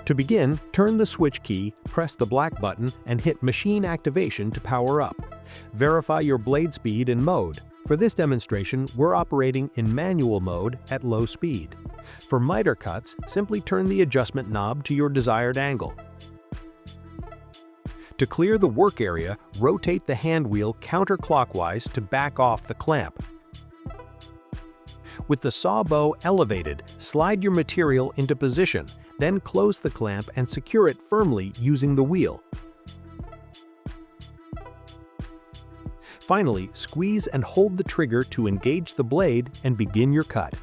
To begin, turn the switch key, press the black button, and hit Machine Activation to power up. Verify your blade speed and mode. For this demonstration, we're operating in manual mode at low speed. For miter cuts, simply turn the adjustment knob to your desired angle. To clear the work area, rotate the hand wheel counterclockwise to back off the clamp. With the saw bow elevated, slide your material into position, then close the clamp and secure it firmly using the wheel. Finally, squeeze and hold the trigger to engage the blade and begin your cut.